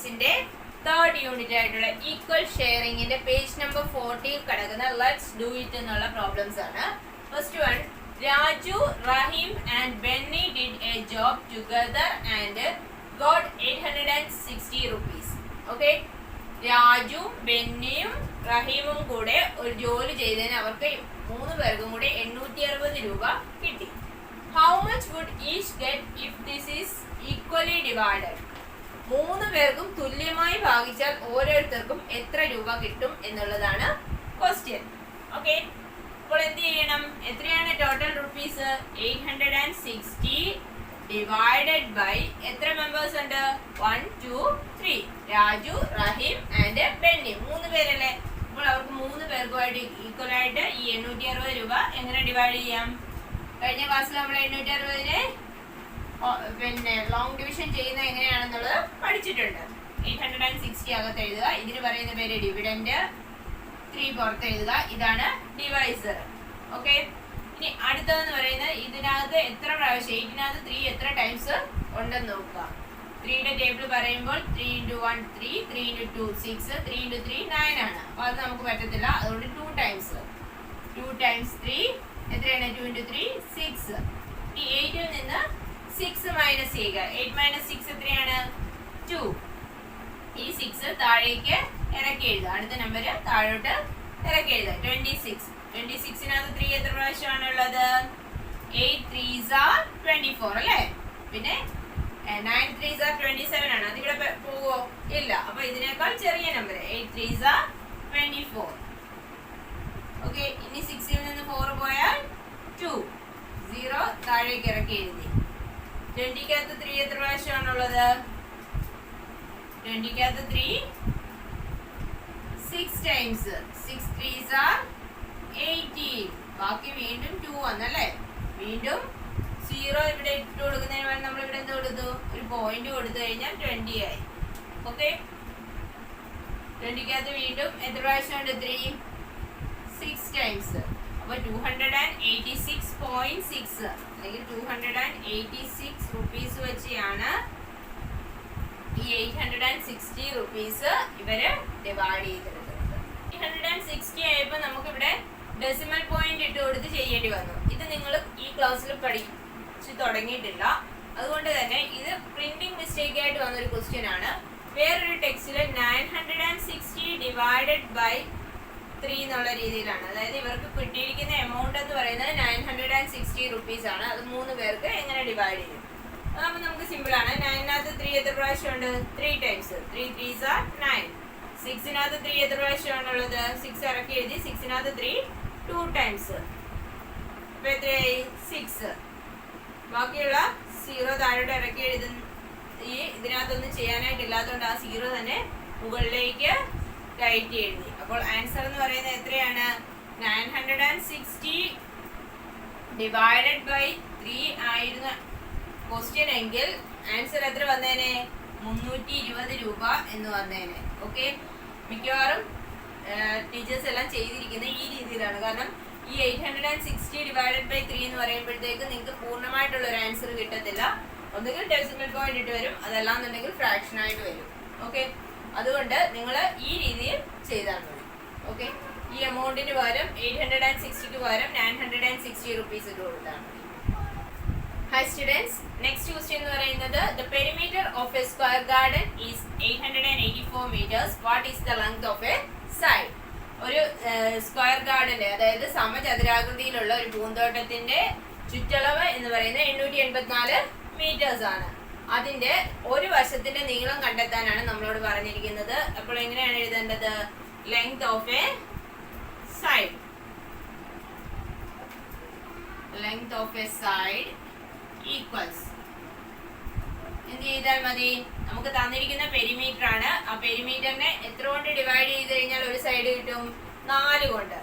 സയൻസിന്റെ third unit ആയിട്ടുള്ള equal ഷെയറിംഗിന്റെ പേജ് നമ്പർ 14 കിടക്കുന്ന ലെറ്റ്സ് ഡു ഇറ്റ് എന്നുള്ള പ്രോബ്ലംസ് ആണ്. First one, Raju, Raheem and Benny did a job together and got 860 rupees. Okay, Raju, ബെന്നിയും റഹീമും കൂടെ ഒരു ജോലി ചെയ്തതിന് അവർക്ക് 3 പേർക്കും കൂടെ 860 രൂപ കിട്ടി. How much would each get if this is equally divided? 3 പേർക്കും തുല്യമായി ഭാഗിച്ചാൽ ഓരോരുത്തർക്കും എത്ര രൂപ കിട്ടും എന്നുള്ളതാണ് ക്വസ്റ്റ്യൻ. ഓക്കെ, അപ്പോൾ എന്ത് ചെയ്യണം? എത്രയാണ് ടോട്ടൽ റുപ്പീസ്? 860 ഡിവൈഡഡ് ബൈ എത്ര മെമ്പേഴ്സ് ഉണ്ട്? 1 2 3. രാജു, റഹീം ആൻഡ് ബെന്നി 3 പേരല്ലേ. അപ്പോൾ അവർക്ക് 3 പേർക്കുമായിട്ട് ഈക്വൽ ആയിട്ട് ഈ 860 രൂപ എങ്ങനെ ഡിവൈഡ് ചെയ്യാം? കഴിഞ്ഞ ക്ലാസ്സിൽ നമ്മൾ 860-നെ പിന്നെ ലോങ് ഡിവിഷൻ ചെയ്യുന്ന എങ്ങനെയാണെന്നുള്ളത് പഠിച്ചിട്ടുണ്ട്. 860 അകത്ത് എഴുതുക, ഇതിന് പറയുന്ന പേര് ഡിവിഡൻഡ്. 3 പുറത്ത് എഴുതുക, ഇതാണ് ഡിവൈസർ. ഓക്കെ, ഇനി അടുത്തതെന്ന് പറയുന്നത് ഇതിനകത്ത് എത്ര പ്രാവശ്യം 8-നകത്ത് 3 എത്ര ടൈംസ് ഉണ്ടെന്ന് നോക്കുക. 3യുടെ ടേബിൾ പറയുമ്പോൾ 3 × 1 3, 3 × 2 6, 3 × 3 9 ആണ്. അപ്പോൾ അത് നമുക്ക് പറ്റത്തില്ല, അതുകൊണ്ട് 2 ടൈംസ്. 2 × 3 എത്രയാണ്? 2 × 3 6. ഈ 8-ൽ നിന്ന് 6 മൈനസ് ചെയ്യുക. 8 - 6 എത്രയാണ്? 2. ഈ 6 താഴേക്ക് ഇറക്കി എഴുതുക. അടുത്ത നമ്പർ താഴോട്ട് ഇറക്കി എഴുതുക. 26. 26-നകത്ത് 3 എത്ര പ്രാവശ്യമാണ് ഉള്ളത്? 8 3s are 24 അല്ലേ. പിന്നെ 9 3s are 27 ആണ്. അതിവിടെ പോവോ? ഇല്ല. അപ്പൊ ഇതിനേക്കാൾ ചെറിയ നമ്പർ 8 3s are 24. ഓക്കെ, ഇനി 6-ൽ നിന്ന് 4 പോയാൽ 2. 0 താഴേക്ക് ഇറക്കി എഴുതി. 20-കകത്ത് 3 എത്ര പ്രാവശ്യമാണുള്ളത്? 20-കകത്ത് 3 6 times. 6 3s are 18. ബാക്കി വീണ്ടും 2 വന്നല്ലേ. വീണ്ടും 0 ഇവിടെ ഇട്ട് കൊടുക്കുന്നതിന് വേണ്ടി നമ്മൾ ഇവിടെ എന്ത് കൊടുത്തു? ഒരു പോയിന്റ് കൊടുത്തു കഴിഞ്ഞാൽ 20 ആയി. ഓക്കെ, 20-കകത്ത് വീണ്ടും എത്ര പ്രാവശ്യമുണ്ട്? 3 6 times. അപ്പോൾ 286.6 അല്ലെങ്കിൽ 286 റുപ്പീസ് വെച്ചാണ് ഈ 860 റുപ്പീസ് ഇവര് ഡിവൈഡ് ചെയ്തെടുക്കുന്നത്. 860 ആയപ്പോൾ നമുക്കിവിടെ ഡെസിമൽ പോയിന്റ് ഇട്ട് കൊടുത്ത് ചെയ്യേണ്ടി വന്നു. ഇത് നിങ്ങൾ ഈ ക്ലാസ്സിൽ പഠിച്ചു തുടങ്ങിയിട്ടില്ല, അതുകൊണ്ട് തന്നെ ഇത് പ്രിന്റിംഗ് മിസ്റ്റേക്ക് ആയിട്ട് വന്നൊരു ക്വസ്റ്റ്യൻ ആണ്. വേറൊരു ടെക്സ്റ്റിൽ 960 ഡിവൈഡഡ് ബൈ 3 എന്നുള്ള രീതിയിലാണ്. അതായത് ഇവർക്ക് കിട്ടിയിരിക്കുന്ന എമൗണ്ട് എന്ന് പറയുന്നത് 960 റുപ്പീസ് ആണ്. അത് 3 പേർക്ക് എങ്ങനെ ഡിവൈഡ് ചെയ്യും? അതാകുമ്പോൾ നമുക്ക് സിമ്പിൾ ആണ്. 9-നകത്ത് 3 എത്ര പ്രാവശ്യമുണ്ട്? 3 ടൈംസ്. 3 3s are 9. 6-നകത്ത് 3 എത്ര പ്രാവശ്യമാണുള്ളത്? 6 ഇറക്കി എഴുതി. 6-നകത്ത് 3 2 ടൈംസ്. ഇപ്പൊ എത്രയായി? 6. ബാക്കിയുള്ള 0 താഴോട്ട് ഇറക്കി എഴുതുന്ന ഈ ഇതിനകത്തൊന്നും ചെയ്യാനായിട്ടില്ലാത്തതുകൊണ്ട് ആ 0 തന്നെ മുകളിലേക്ക് കയറ്റി എഴുതി. അപ്പോൾ ആൻസർ എന്ന് പറയുന്നത് എത്രയാണ്? 960 ഡിവൈഡഡ് ബൈ 3 ആയിരുന്ന ക്വസ്റ്റ്യൻ എങ്കിൽ ആൻസർ എത്ര വന്നേനെ? 320 രൂപ എന്ന് വന്നേനെ. ഓക്കെ, മിക്കവാറും ടീച്ചേഴ്സ് എല്ലാം ചെയ്തിരിക്കുന്ന ഈ രീതിയിലാണ്. കാരണം ഈ 860 ഡിവൈഡഡ് ബൈ 3 എന്ന് പറയുമ്പോഴത്തേക്ക് നിങ്ങൾക്ക് പൂർണ്ണമായിട്ടുള്ള ഒരു ആൻസർ കിട്ടത്തില്ല. ഒന്നുകിൽ ഡെസിമൽ പോയിന്റ് ഇട്ട് വരും, അതല്ലാന്നുണ്ടെങ്കിൽ ഫ്രാക്ഷൻ ആയിട്ട് വരും. ഓക്കെ, അതുകൊണ്ട് നിങ്ങൾ ഈ രീതിയിൽ ചെയ്താൽ മതി. ഓക്കെ, ഈ എമൗണ്ടിന് പകരം 860-ക്ക് പകരം 960 റുപ്പീസ് ഇട്ട് കൊടുത്താൽ മതി. ഹൈ സ്റ്റുഡൻസ്, നെക്സ്റ്റ് ക്വസ്റ്റ്യൻ എന്ന് പറയുന്നത് the perimeter of A square garden is 884 meters. What is the length of A side? ഒരു സ്ക്വയർ ഗാർഡന്റെ, അതായത് സമചതുരാകൃതിയിലുള്ള ഒരു പൂന്തോട്ടത്തിന്റെ ചുറ്റളവ് എന്ന് പറയുന്നത് 884 meters ആണ്. അതിന്റെ ഒരു വശത്തിന്റെ നീളം കണ്ടെത്താനാണ് നമ്മളോട് പറഞ്ഞിരിക്കുന്നത്. അപ്പോൾ എങ്ങനെയാണ് എഴുതേണ്ടത്? Length of A side. Length of A side equals എന്ത് ചെയ്താൽ മതി? നമുക്ക് തന്നിരിക്കുന്ന പെരിമീറ്റർ ആണ്. ആ പെരിമീറ്ററിനെ എത്ര കൊണ്ട് ഡിവൈഡ് ചെയ്ത് കഴിഞ്ഞാൽ ഒരു സൈഡ് കിട്ടും? 4 കൊണ്ട്.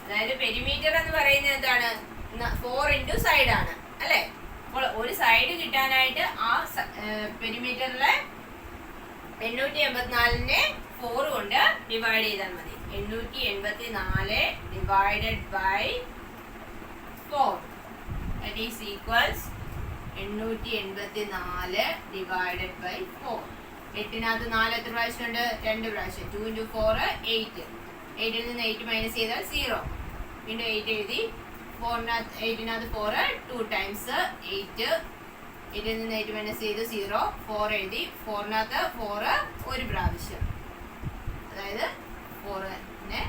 അതായത് പെരിമീറ്റർ എന്ന് പറയുന്നത് എന്താണ്? 4 × സൈഡ് ആണ് അല്ലേ. അപ്പോൾ ഒരു സൈഡ് കിട്ടാനായിട്ട് ആ പെരിമീറ്ററിലെ 884-നെ 4 കൊണ്ട് ഡിവൈഡ് ചെയ്താൽ മതി. 884 divided by 4 that is equals 884 divided by 4. 8-നകത്ത് 4 എത്ര പ്രാവശ്യം ഉണ്ട്? 2 പ്രാവശ്യം. 2 into 4 8. 8-ൽ നിന്ന് 8 മൈനസ് ചെയ്താൽ 0. വീണ്ടും 8 എഴുതി. 8-നകത്ത് 4 2 times 8. 8-ൽ നിന്ന് 8 മൈനസ് ചെയ്ത് 0. 4 എഴുതി. 4-നകത്ത് 4 ഒരു പ്രാവശ്യം, അതായത് 4 തന്നെ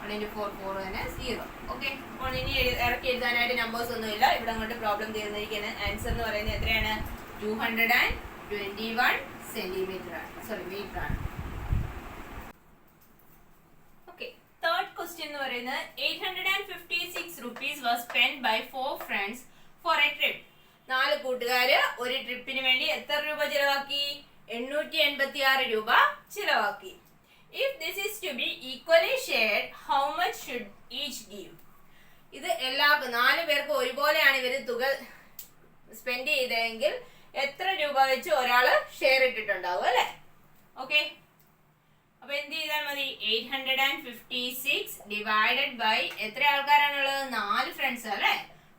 1 into 4 4 തന്നെ 0. ഓക്കെ, അപ്പോൾ ഇനി ഇറക്കി എഴുതാനായിട്ട് നമ്പേഴ്സ് ഒന്നുമില്ല. ഇവിടെ അങ്ങോട്ട് പ്രോബ്ലം തീർന്നിരിക്കുന്ന ആൻസർ എന്ന് പറയുന്നത് എത്രയാണ്? 221 സെന്റിമീറ്റർ ആണ്, സോറി മീറ്റർ ആണ്. ഓക്കെ, തേർഡ് ക്വസ്റ്റ്യൻ എന്ന് പറയുന്നത് 856 rupees was spent by 4 friends for a trip. 4 കൂട്ടുകാര് ഒരു ട്രിപ്പിന് വേണ്ടി എത്ര രൂപ ചിലവാക്കി? 886 രൂപ ചിലവാക്കി. If this is to be equally shared, how much should each give? ഇത് എല്ലാവർക്കും 4 പേർക്ക് ഒരുപോലെയാണ് ഇവർ തുക സ്പെൻഡ് ചെയ്തതെങ്കിൽ എത്ര രൂപ വെച്ച് ഒരാൾ ഷെയർ ഇട്ടിട്ടുണ്ടാവും അല്ലേ? ഓക്കെ, അപ്പൊ എന്ത് ചെയ്താൽ മതി? 856 ഡിവൈഡഡ് ബൈ എത്ര ആൾക്കാരാണുള്ളത്? 4 ഫ്രണ്ട്സ് അല്ലേ?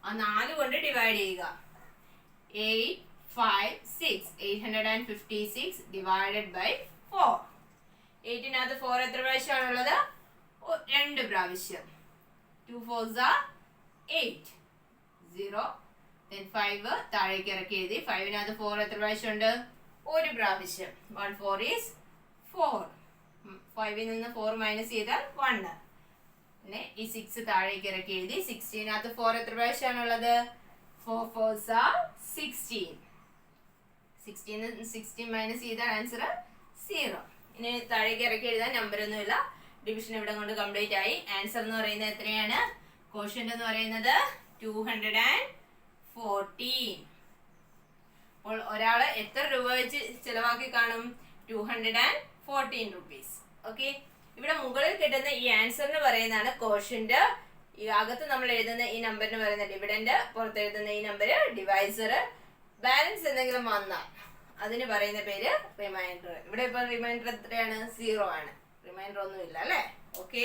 ആ 4 കൊണ്ട് ഡിവൈഡ് ചെയ്യുക. 856 ഡിവൈഡഡ് ബൈ 4. 8-നകത്ത് 4 എത്ര പ്രാവശ്യമാണുള്ളത്? 2 പ്രാവശ്യം. 2 4s are 8. 0. Then 5 താഴേക്ക് ഇറക്കി എഴുതി. 5-നകത്ത് 4 എത്ര പ്രാവശ്യം ഉണ്ട്? ഒരു പ്രാവശ്യം. 1 4 is 4. 5-ൽ നിന്ന് 4 മൈനസ് ചെയ്താൽ 1. പിന്നെ ഈ 6 താഴേക്ക് ഇറക്കി എഴുതി. 16-നകത്ത് 4 എത്ര പ്രാവശ്യമാണുള്ളത്? 4 4s are 16. 16 മൈനസ് ചെയ്താൽ ആൻസർ 0. ഇനി താഴേക്ക് ഇറക്കി എഴുതാൻ നമ്പർ ഒന്നുമില്ല. ഡിവിഷൻ ഇവിടെ കൊണ്ട് കംപ്ലീറ്റ് ആയി. ആൻസർ എന്ന് പറയുന്നത് എത്രയാണ്? ക്വോഷ്യന്റ് എന്ന് പറയുന്നത് 214. അപ്പോൾ ഒരാൾ എത്ര രൂപ വെച്ച് ചിലവാക്കി കാണും? 214 rupees. ഓക്കെ, ഇവിടെ മുകളിൽ കിട്ടുന്ന ഈ ആൻസറിന് പറയുന്നതാണ് ക്വോഷ്യന്റ്. ഈ അകത്ത് നമ്മൾ എഴുതുന്ന ഈ നമ്പറിന് പറയുന്ന ഡിവിഡന്റ്, പുറത്ത് എഴുതുന്ന ഈ നമ്പർ ഡിവൈസർ. ബാലൻസ് എന്തെങ്കിലും വന്നാൽ അതിന് പറയുന്ന പേര് റിമൈൻഡർ. ഇവിടെ ഇപ്പൊ റിമൈൻഡർ എത്രയാണ്? 0 ആണ്. റിമൈൻഡർ ഒന്നുമില്ല അല്ലേ? ഓക്കെ,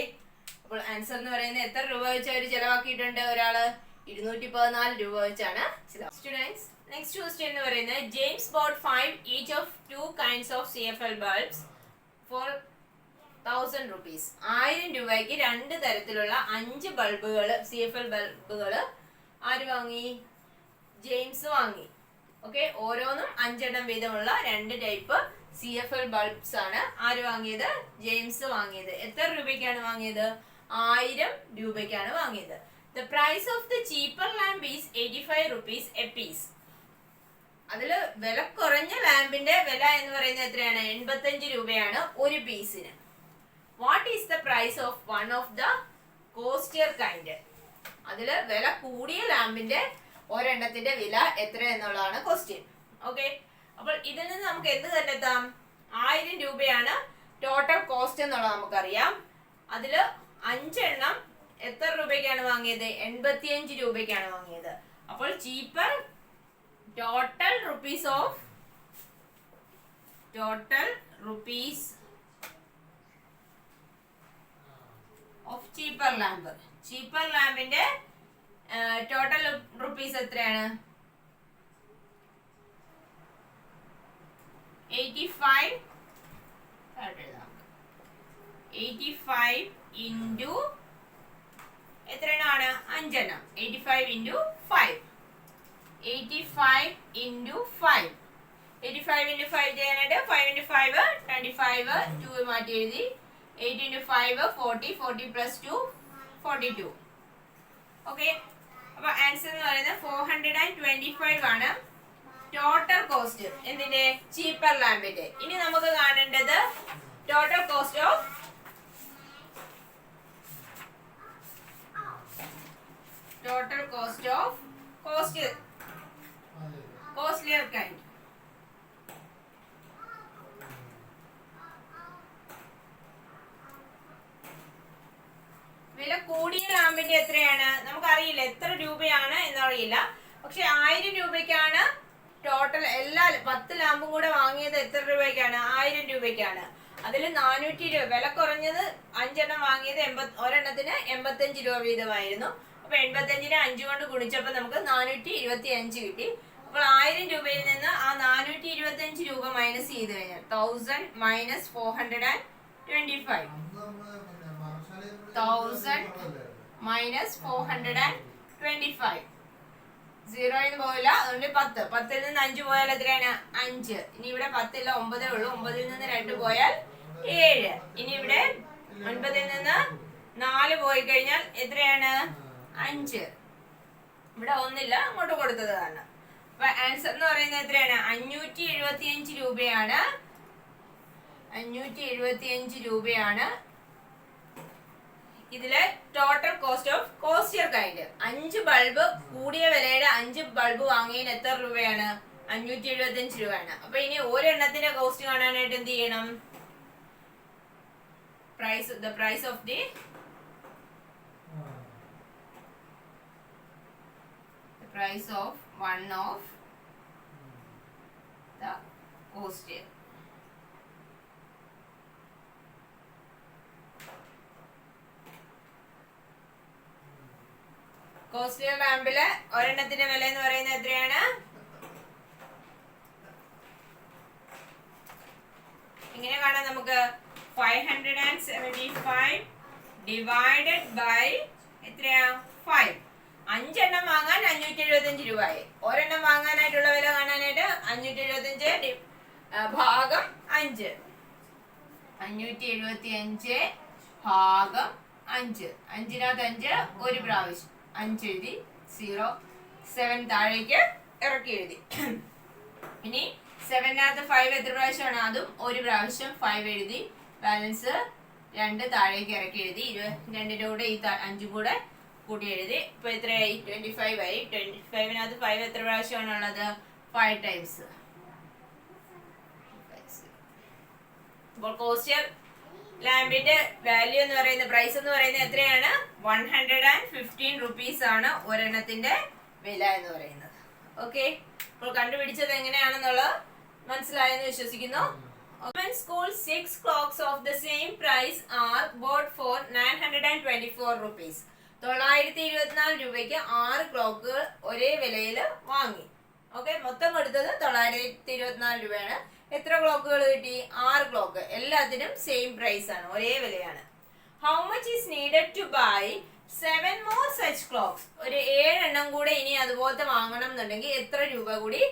അപ്പോൾ ആൻസർ എന്ന് പറയുന്നത് എത്ര രൂപ വെച്ച് അവർ ചിലവാക്കിയിട്ടുണ്ട്? ഒരാള് 214 രൂപ വെച്ചാണ് ചിലവാക്കി. സ്റ്റുഡൻസ്, നെക്സ്റ്റ് ക്വസ്റ്റ്യൻ എന്ന് പറയുന്നത് James boat 5 each of 2 kinds of CFL bulbs for 1000 rupees. 1000 രൂപയ്ക്ക് 2 തരത്തിലുള്ള 5 ബൾബുകൾ, CFL ബൾബുകൾ ആര് വാങ്ങി? ജെയിംസ് വാങ്ങി. ഓക്കെ, ഓരോന്നും 5 എണ്ണം വീതമുള്ള 2 ടൈപ്പ് CFL ബൾബ്സ് ആണ് ആര് വാങ്ങിയത്? ജെയിംസ് വാങ്ങിയത്. എത്ര രൂപയ്ക്കാണ് വാങ്ങിയത്? 1000 രൂപയ്ക്കാണ് വാങ്ങിയത്. The price of the cheaper lamp is 85 rupees a piece. അതില് വില കുറഞ്ഞ ലാമ്പിന്റെ വില എന്ന് പറയുന്നത് എത്രയാണ്? 85 രൂപയാണ് ഒരു പീസിന്. What is the price of one of the costlier kind? അതില് വില കൂടിയ ലാമ്പിന്റെ ഒരെണ്ണത്തിന്റെ വില എത്ര എന്നുള്ളതാണ് ക്വസ്റ്റ്യൻ. ഓക്കെ, അപ്പോൾ ഇതിൽ നിന്ന് നമുക്ക് എന്ത് കണ്ടെത്താം? 1000 രൂപയാണ് ടോട്ടൽ കോസ്റ്റ് എന്നുള്ളത് നമുക്കറിയാം. അതിൽ 5 എണ്ണം എത്ര രൂപയ്ക്കാണ് വാങ്ങിയത്? 85 രൂപയ്ക്കാണ് വാങ്ങിയത്. അപ്പോൾ cheaper total rupees of cheaper lamp. Cheaper ലാമ്പിന്റെ ടോട്ടൽ റുപ്പീസ് എത്രയാണ്? 85 ഇൻറ്റു എത്രയാണ്? 5 എണ്ണം. 85 ഇൻറ്റു 5. 85 ഇൻറ്റു 5 ചെയ്യാനായിട്ട് 5 ഇൻറ്റു 5 25. 2 മാറ്റി എഴുതി. 8 ഇൻറ്റു 5 40. 40 പ്ലസ് 2 42. ഓക്കെ, അപ്പൊ ആൻസർ എന്ന് പറയുന്നത് 425 ആണ് ടോട്ടൽ കോസ്റ്റ് എന്തിന്റെ? ചീപ്പർ ലാമ്പിന്റെ. ഇനി നമുക്ക് കാണേണ്ടത് total cost of costlier kind. വില കൂടിയ ലാമ്പിന്റെ എത്രയാണ്? നമുക്കറിയില്ല എത്ര രൂപയാണ് എന്നറിയില്ല. പക്ഷെ 1000 രൂപയ്ക്കാണ് ടോട്ടൽ. എല്ലാ 10 ലാമ്പും കൂടെ വാങ്ങിയത് എത്ര രൂപയ്ക്കാണ്? 1000 രൂപയ്ക്കാണ്. അതിൽ 420 വില കുറഞ്ഞത് 5 എണ്ണം വാങ്ങിയത് ഒരെണ്ണത്തിന് 85 രൂപ വീതമായിരുന്നു. അപ്പൊ 85നെ 5 കൊണ്ട് ഗുണിച്ചപ്പോൾ നമുക്ക് 425 കിട്ടി. അപ്പോൾ 1000 രൂപയിൽ നിന്ന് ആ 425 രൂപ മൈനസ് ചെയ്ത് കഴിഞ്ഞാൽ 1000 മൈനസ് 425 1000 മൈനസ് 425 0 എന്ന് പോയില്ല, അതുകൊണ്ട് 10. 10ൽ നിന്ന് 5 പോയാൽ എത്രയാണ്? 5. ഇനി ഇവിടെ 10 9 ഉള്ളൂ. 9ൽ നിന്ന് 2 പോയാൽ 7. ഇനി ഇവിടെ 9ൽ നിന്ന് 4 പോയി കഴിഞ്ഞാൽ എത്രയാണ്? 5. ഇവിടെ ഒന്നില്ല, അങ്ങോട്ട് കൊടുത്തത് കാരണം. അപ്പൊ ആൻസർ എന്ന് പറയുന്നത് എത്രയാണ്? 575 രൂപയാണ്. 575 രൂപയാണ് ഇതിലെ total cost of costlier kind. 5 bulb കൂടിയ വിലയുടെ 5 ബൾബ് വാങ്ങിയതിന് എത്ര രൂപയാണ്? 575 രൂപയാണ്. അപ്പൊ ഇനി ഒരെണ്ണത്തിന്റെ കോസ്റ്റ് കാണാനായിട്ട് എന്ത് ചെയ്യണം? The price of the price of one of the coastier. കോസ്റ്റിയർ ലാമ്പില് ഒരെണ്ണത്തിന്റെ വില എന്ന് പറയുന്നത് എത്രയാണ്? ഇങ്ങനെ കാണാം നമുക്ക്. 575 ഡിവൈഡഡ് ബൈ എത്രയാ? 5. 5 എണ്ണം വാങ്ങാൻ 575 രൂപയായി. ഒരെണ്ണം വാങ്ങാനായിട്ടുള്ള വില കാണാനായിട്ട് 575 ഭാഗം 5. 575 ഭാഗം 5. 5-നകത്ത് 5 ഒരു പ്രാവശ്യം 5 എഴുതി. 0 7 താഴേക്ക് ഇറക്കി എഴുതി. ഇനി 7-നകത്ത് 5 എത്ര പ്രാവശ്യമാണ്? അതും ഒരു പ്രാവശ്യം 5 എഴുതി. ബാലൻസ് 2 താഴേക്ക് ഇറക്കി എഴുതി. 2ന്റെ കൂടെ ഈ 5 കൂടെ കൂട്ടി എഴുതി. ഇപ്പൊ എത്രയായി? 25 ആയി. 25-നകത്ത് 5 എത്ര പ്രാവശ്യമാണ് ഉള്ളത്? 5 ടൈംസ്. അപ്പോൾ കോസ്റ്റിയർ ലാമ്പിന്റെ വാല്യൂ എന്ന് പറയുന്ന പ്രൈസ് എന്ന് പറയുന്നത് എത്രയാണ്? 115 റുപ്പീസ് ആണ് ഒരെണ്ണത്തിന്റെ വില എന്ന് പറയുന്നത്. ഓക്കെ, അപ്പോൾ കണ്ടുപിടിച്ചത് എങ്ങനെയാണെന്നുള്ളത് മനസ്സിലായെന്ന് വിശ്വസിക്കുന്നു. School 6 clocks of the same price are bought for 924 rupees. 924 രൂപയ്ക്ക് 6 ക്ലോക്കുകൾ ഒരേ വിലയിൽ വാങ്ങി. ഓക്കെ, മൊത്തം കൊടുത്തത് 924 രൂപയാണ്. എത്ര ക്ലോക്കുകൾ കിട്ടി? 6 ക്ലോക്ക്. എല്ലാത്തിനും സെയിം പ്രൈസ് ആണ്, ഒരേ വിലയാണ്. How much is needed to buy 7 more such clocks? ഒരു 7 എണ്ണം കൂടെ ഇനി അതുപോലത്തെ വാങ്ങണം എന്നുണ്ടെങ്കിൽ എത്ര രൂപ കൂടി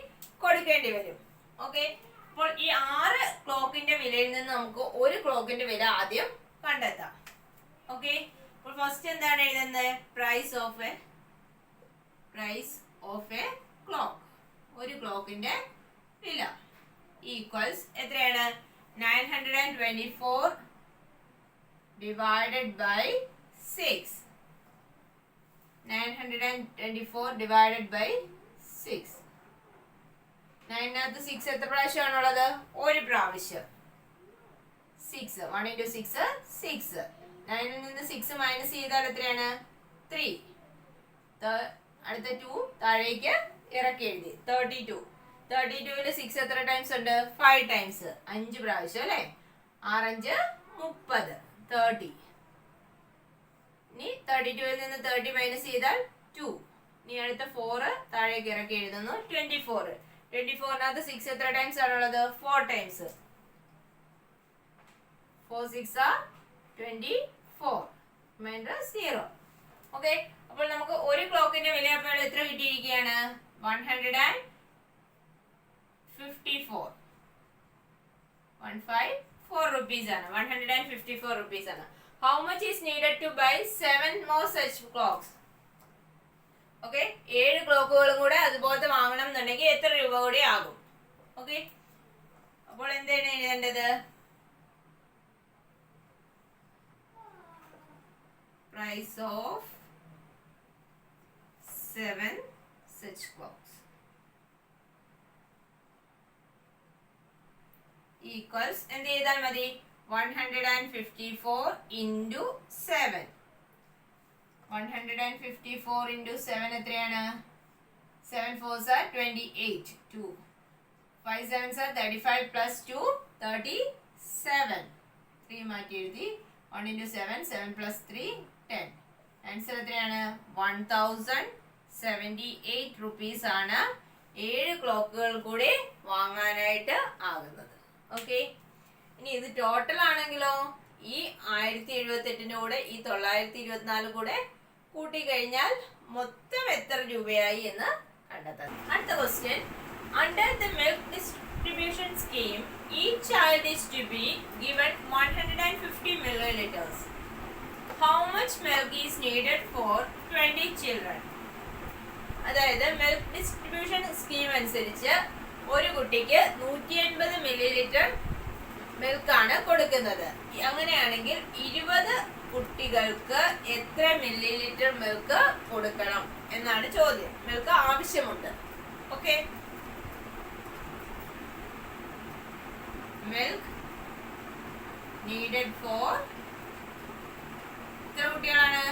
കൊടുക്കേണ്ടി വരും? ഓക്കെ, അപ്പോൾ ഈ 6 ക്ലോക്കിന്റെ വിലയിൽ നിന്ന് നമുക്ക് ഒരു ക്ലോക്കിന്റെ വില ആദ്യം കണ്ടെത്താം. ഓക്കെ, അപ്പോൾ ഫസ്റ്റ് എന്താണ് എഴുതുന്നത്? Price of a clock. ഒരു ക്ലോക്കിന്റെ വില ഈക്വൽസ് എത്രയാണ്? 924 ഡിവൈഡഡ് ബൈ 6. 924 divided by 6. 9-നകത്ത് 6 എത്ര പ്രാവശ്യമാണുള്ളത്? ഒരു പ്രാവശ്യം. 6. 1 into 6 6. 9-ൽ നിന്ന് 6 മൈനസ് ചെയ്താൽ എത്രയാണ്? 3. അടുത്ത 2 താഴേക്ക് ഇറക്കി എഴുതി. 32. 32-ൽ 6 എത്ര ടൈംസ് ഉണ്ട്? 5 ടൈംസ്. 5 പ്രാവശ്യം അല്ലേ? 6 5 30. 30. ഇനി 32-ൽ നിന്ന് 30 മൈനസ് ചെയ്താൽ 2. ഇനി അടുത്ത 4 താഴേക്ക് ഇറക്കി എഴുതുന്നു. 24. 24-നകത്ത് 6 എത്ര ടൈംസ് ആണുള്ളത്? 4 ടൈംസ്. 4 6 24. റിമൈൻഡർ 0. ഓക്കെ, അപ്പോൾ നമുക്ക് ഒരു ക്ലോക്കിന്റെ വില അപ്പോൾ എത്ര കിട്ടിയിരിക്കുകയാണ്? 154. 154 rupees ആണ്. 154 rupees ആണ്. How much is needed to buy 7 more such clocks? Okay, 7 ക്ലോക്കുകളും കൂടെ അതുപോലത്തെ വാങ്ങണം എന്നുണ്ടെങ്കിൽ എത്ര രൂപ കൂടി ആകും? ഓക്കെ, അപ്പോൾ എന്താണ് എഴുതേണ്ടത്? Price of 7 such clocks equals എന്ത് ചെയ്താൽ മതി? 154 into 7. 154 into 7 എത്രയാണ്? 7 4s are 28. 2 5 7s are 35 plus 2 37. 3 മാറ്റി എഴുതി. 1 into 7 7 plus 3 10. ആൻസർ എത്രയാണ്? 1078 rupees ആണ് 7 ക്ലോക്കുകൾ കൂടി വാങ്ങാനായിട്ട് ആകുന്നത്. ഓക്കെ, ഇനി ഇത് ടോട്ടൽ ആണെങ്കിലോ ഈ 1078 കൂടെ ഈ 924 കൂടെ കൂട്ടിക്കഴിഞ്ഞാൽ മൊത്തം എത്ര രൂപയായി എന്ന് കണ്ടെത്താം. അടുത്ത question, under the milk distribution scheme each child is to be given 150 milliliters. How much milk is needed for 20 children? അതായത് മിൽക്ക് ഡിസ്ട്രിബ്യൂഷൻ സ്കീം അനുസരിച്ച് ഒരു കുട്ടിക്ക് 150 മില്ലിലിറ്റർ മിൽക്കാണ് കൊടുക്കുന്നത്. അങ്ങനെയാണെങ്കിൽ 20 കുട്ടികൾക്ക് എത്ര മില്ലിലിറ്റർ മിൽക്ക് കൊടുക്കണം എന്നാണ് ചോദ്യം. മിൽക്ക് ആവശ്യമുണ്ട്. ഓക്കെ, milk needed for എത്ര കുട്ടികളാണ്?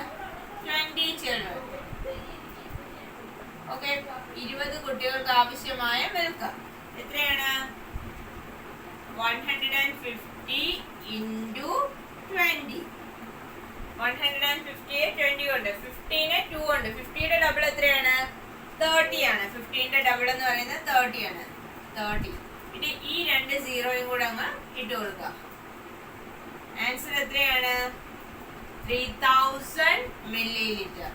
20 children. ഓക്കെ, 20 കുട്ടികൾക്ക് ആവശ്യമായ മിൽക്ക് എത്രയാണ്? 150 into 20. 150 20 കൊണ്ട് 15 2 ഉണ്ട്. 50യുടെ ഡബിൾ എത്രയാണ്? 30 ആണ്. 15ന്റെ ഡബിൾ എന്ന് പറയുന്നത് 30 ആണ്. 30. ഇനി ഈ 2 സീറോയും കൂടെ അങ്ങ് ഇട്ട് കൊടുക്കുക. ആൻസർ എത്രയാണ്? 3000 മില്ലിലിറ്റർ.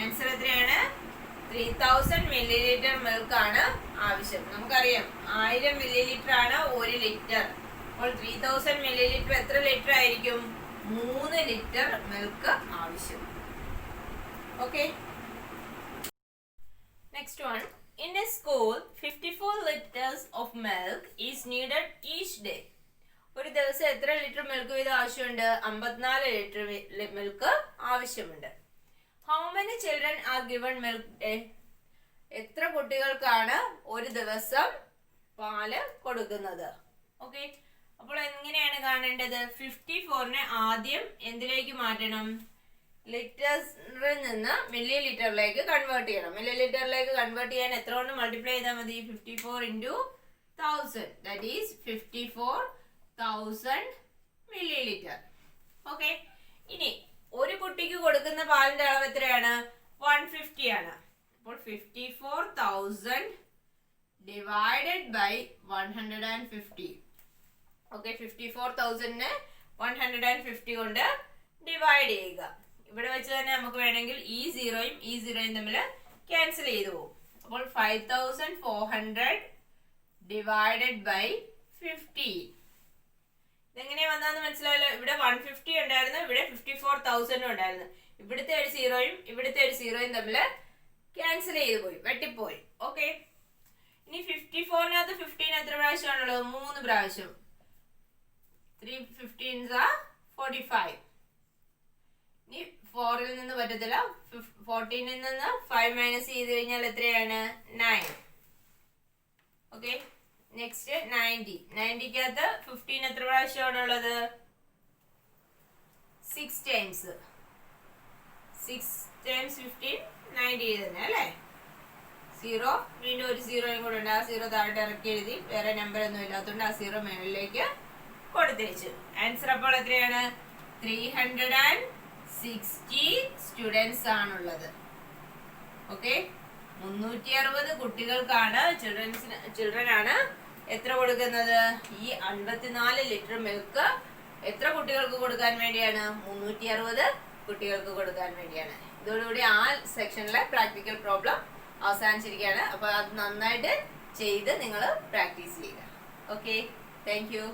ആൻസർ എത്രയാണ്? 3000 മില്ലിലിറ്റർ മിൽക്ക് ആണ് ആവശ്യം. നമുക്കറിയാം 1000 മില്ലിലിറ്റർ ആണ് 1 ലിറ്റർ. അപ്പോൾ 3000 മില്ലിലിറ്റർ എത്ര ലിറ്റർ ആയിരിക്കും? 3 ലിറ്റർ മിൽക്ക് ആവശ്യം. Okay, next one, in a school 54 liters of milk is needed each day. ഒരു ദിവസം എത്ര ലിറ്റർ മിൽക്ക് വീതം ആവശ്യമുണ്ട്? 54 ലിറ്റർ മിൽക്ക് ആവശ്യമുണ്ട്. How many children are given milk day? എത്ര കുട്ടികൾക്കാണ് ഒരു ദിവസം പാല് കൊടുക്കുന്നത്? ഓക്കെ, അപ്പോൾ എങ്ങനെയാണ് കാണേണ്ടത്? 54നെ ആദ്യം എന്തിലേക്ക് മാറ്റണം? ലിറ്ററിൽ നിന്ന് മില്ലി ലിറ്ററിലേക്ക് കൺവേർട്ട് ചെയ്യണം. മില്ലി ലിറ്ററിലേക്ക് കൺവേർട്ട് ചെയ്യാൻ എത്ര കൊണ്ട് മൾട്ടിപ്ലൈ ചെയ്താൽ മതി? 54 into 1000, that is 54,000 milli litre. Okay, ഇനി ഒരു കുട്ടിക്ക് കൊടുക്കുന്ന പാലിന്റെ അളവ് എത്രയാണ്? 150 ആണ്. അപ്പോൾ 54,000 ഡിവൈഡഡ് ബൈ 150. ഓക്കെ, 54,000നെ 150 കൊണ്ട് ഡിവൈഡ് ചെയ്യുക. ഇവിടെ വെച്ച് തന്നെ നമുക്ക് വേണമെങ്കിൽ ഈ സീറോയും തമ്മിൽ ക്യാൻസൽ ചെയ്തു പോകും. അപ്പോൾ 5400 ഡിവൈഡഡ് ബൈ 50. ഇതെങ്ങനെയാ വന്നതെന്ന് മനസ്സിലായല്ലോ. ഇവിടെ 150 ഉണ്ടായിരുന്നു, ഇവിടെ 54,000 ഉണ്ടായിരുന്നു. ഇവിടുത്തെ ഒരു സീറോയും തമ്മിൽ ക്യാൻസൽ ചെയ്തു പോയി, വെട്ടിപ്പോയി. ഓക്കെ, ഇനി 54നകത്ത് 15 എത്ര പ്രാവശ്യമാണുള്ളത്? 3 പ്രാവശ്യം. 3 15s are 45. ഇനി 4ൽ നിന്ന് പറ്റത്തില്ല. 14ൽ നിന്ന് 5 മൈനസ് ചെയ്ത് കഴിഞ്ഞാൽ എത്രയാണ്? 9. Okay, next 90. 90കകത്ത് 15 എത്ര പ്രാവശ്യമാണുള്ളത്? 6 times. 6 times 15 90 തന്നെ അല്ലേ? സീറോ, വീണ്ടും ഒരു സീറോയും കൂടെ ഉണ്ട്. ആ സീറോ താഴോട്ട് ഇറക്കി എഴുതി. വേറെ നമ്പർ ഒന്നും ഇല്ലാത്തതുകൊണ്ട് ആ സീറോ മേളിലേക്ക് കൊടുത്തേച്ചു. ആൻസർ അപ്പോൾ എത്രയാണ്? 360 സ്റ്റുഡൻസ് ആണുള്ളത്. ഓക്കെ, 360 കുട്ടികൾക്കാണ് ചിൽഡ്രൻ ആണ് എത്ര കൊടുക്കുന്നത്? ഈ 54 ലിറ്റർ മിൽക്ക് എത്ര കുട്ടികൾക്ക് കൊടുക്കാൻ വേണ്ടിയാണ്? 360 കുട്ടികൾക്ക് കൊടുക്കാൻ വേണ്ടിയാണ്. ഇതോടുകൂടി ആ സെക്ഷനിലെ പ്രാക്ടിക്കൽ പ്രോബ്ലം അവസാനിച്ചിരിക്കുകയാണ്. അപ്പോൾ അത് നന്നായിട്ട് ചെയ്ത് നിങ്ങൾ പ്രാക്ടീസ് ചെയ്യുക. Okay, thank you.